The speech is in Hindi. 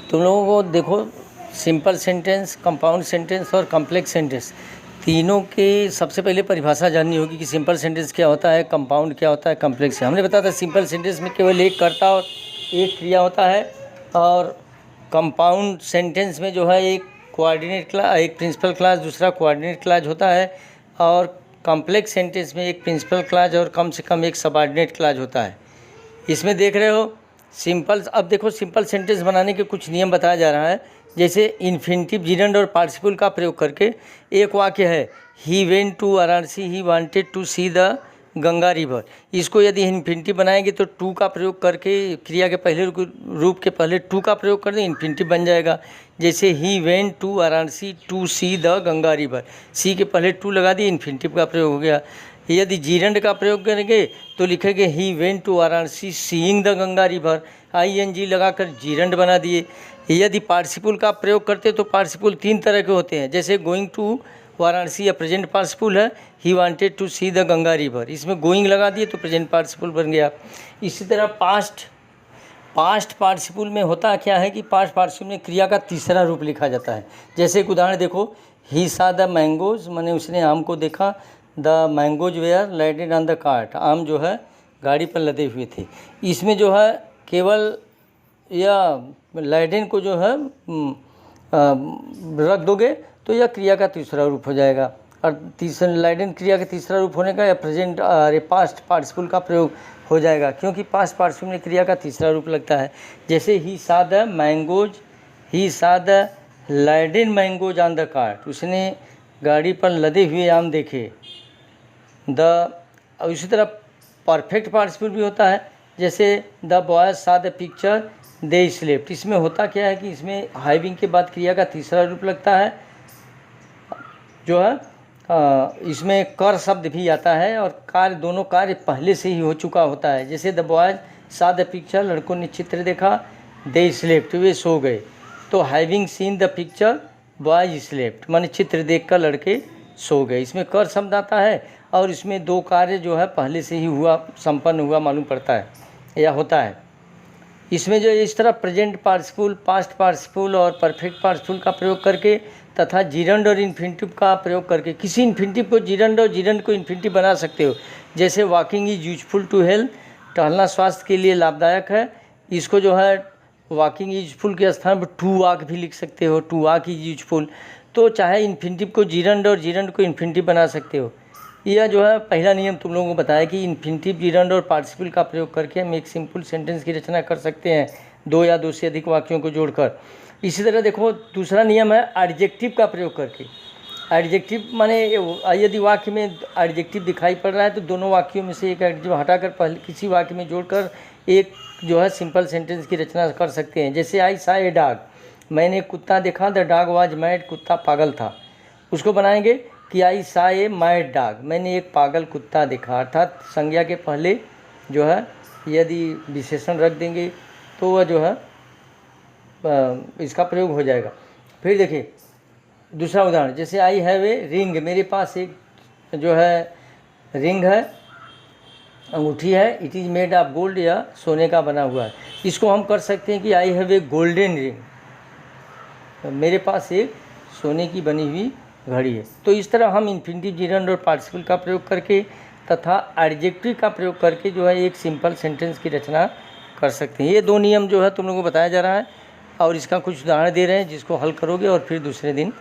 तुम लोगों को देखो, सिंपल सेंटेंस, कंपाउंड सेंटेंस और कॉम्प्लेक्स सेंटेंस तीनों की सबसे पहले परिभाषा जाननी होगी कि सिंपल सेंटेंस क्या होता है, कंपाउंड क्या होता है, कॉम्प्लेक्स। हमने बताया था सिंपल सेंटेंस में केवल एक कर्ता और एक क्रिया होता है, और कंपाउंड सेंटेंस में जो है एक कोऑर्डिनेट क्लास, एक प्रिंसिपल क्लास, दूसरा कोऑर्डिनेट क्लास होता है, और कॉम्प्लेक्स सेंटेंस में एक प्रिंसिपल क्लास और कम से कम एक सबऑर्डिनेट क्लास होता है। इसमें देख रहे हो सिंपल। अब देखो सिंपल सेंटेंस बनाने के कुछ नियम बताया जा रहा है। जैसे इन्फिनिटिव, जिरंड और पार्टिसिपल का प्रयोग करके एक वाक्य है, he went to Varanasi, he wanted to see the Ganga river. इसको यदि इन्फिनिटिव बनाएंगे तो टू का प्रयोग करके, क्रिया के पहले रूप के पहले टू का प्रयोग कर दें, इन्फिनिटिव बन जाएगा। जैसे ही went to Varanasi to see the Ganga river, see के पहले टू लगा दिए, इन्फिनिटिव का प्रयोग हो गया। यदि जीरंड का प्रयोग करेंगे तो लिखेंगे he went to Varanasi seeing the Ganga river, ING लगाकर जीरंड बना दिए। यदि पार्टिसिपल का प्रयोग करते तो पार्टिसिपल तीन तरह के होते हैं। जैसे गोइंग टू वाराणसी या प्रेजेंट पार्टिसिपल है, he wanted to see the Ganga river, इसमें गोइंग लगा दिए तो प्रेजेंट पार्टिसिपल बन गया। इसी तरह पास्ट पार्टिसिपल में होता क्या है कि पास्ट पार्टिसिपल में क्रिया का तीसरा रूप लिखा जाता है। जैसे एक उदाहरण देखो, ही सा द मैंगोज, माने उसने आम को देखा, the mangoes were laden on the cart, आम जो है गाड़ी पर लदे हुए थे। इसमें जो है केवल या लैडेन को जो है रख दोगे तो यह क्रिया का तीसरा रूप हो जाएगा। और तीसरा लैडेन क्रिया का तीसरा रूप होने का या प्रेजेंट पास्ट पार्टिसिपल का प्रयोग हो जाएगा, क्योंकि पास्ट पार्टिसिपल में क्रिया का तीसरा रूप लगता है। जैसे ही saw the mangoes, he saw the laden mangoes on the cart, उसने गाड़ी पर लदे हुए आम देखे। इसी तरह परफेक्ट पार्टिसिपल भी होता है। जैसे द बॉयज सा द पिक्चर दे स्लेप्ट, इसमें होता क्या है कि इसमें हैविंग के बाद क्रिया का तीसरा रूप लगता है जो है इसमें कर शब्द भी आता है, और कार्य, दोनों कार्य पहले से ही हो चुका होता है। जैसे द बॉयज सा द पिक्चर, लड़कों ने चित्र देखा, दे स्लेप्ट, वे सो गए। तो having seen the picture boys slept, माने चित्र देखकर लड़के सो गए। इसमें कर शब्द आता है और इसमें दो कार्य जो है पहले से ही हुआ, संपन्न हुआ मालूम पड़ता है या होता है। इसमें जो इस तरह प्रेजेंट पार्टिसिपल, पास्ट पार्टिसिपल और परफेक्ट पार्टिसिपल का प्रयोग करके तथा जीरंड और इन्फिनिटिव का प्रयोग करके किसी इन्फिनिटिव को जीरंड और जीरंड को इन्फिनिटिव बना सकते हो। जैसे walking is useful to health, टहलना स्वास्थ्य के लिए लाभदायक है। इसको जो है वॉकिंग यूजफुल के स्थान पर टू वॉक भी लिख सकते हो, टू वॉक इज यूजफुल। तो चाहे इन्फिनिटिव को जीरंड और जीरंड को इन्फिनिटिव बना सकते हो। यह जो है पहला नियम तुम लोगों को बताया कि इन्फिनिटिव, जीरंड और पार्टिसिपल का प्रयोग करके हम एक सिंपल सेंटेंस की रचना कर सकते हैं, दो या दो से अधिक वाक्यों को जोड़कर। इसी तरह देखो दूसरा नियम है एडजेक्टिव का प्रयोग करके। एडजेक्टिव माने यदि वाक्य में एडजेक्टिव दिखाई पड़ रहा है तो दोनों वाक्यों में से एक एडजेक्टिव हटाकर पहले किसी वाक्य में जोड़कर एक जो है सिंपल सेंटेंस की रचना कर सकते हैं। जैसे आई सा ए डॉग, मैंने एक कुत्ता देखा, द डॉग वाज मैड, कुत्ता पागल था। उसको बनाएंगे कि आई सा ए मैड डॉग, मैंने एक पागल कुत्ता देखा। अर्थात संज्ञा के पहले जो है यदि विशेषण रख देंगे तो वह जो है इसका प्रयोग हो जाएगा। फिर देखिए दूसरा उदाहरण, जैसे आई हैव ए रिंग, मेरे पास एक जो है रिंग है, अंगूठी है, it is made of gold, या सोने का बना हुआ है। इसको हम कर सकते हैं कि I have a golden ring, मेरे पास एक सोने की बनी हुई घड़ी है। तो इस तरह हम इन्फिनिटिव, जीरंड और पार्टिसिपल का प्रयोग करके तथा एडजेक्टिव का प्रयोग करके जो है एक सिंपल सेंटेंस की रचना कर सकते हैं। ये दो नियम जो है तुम लोगों को बताया जा रहा है और इसका कुछ उदाहरण दे रहे हैं जिसको हल करोगे और फिर दूसरे दिन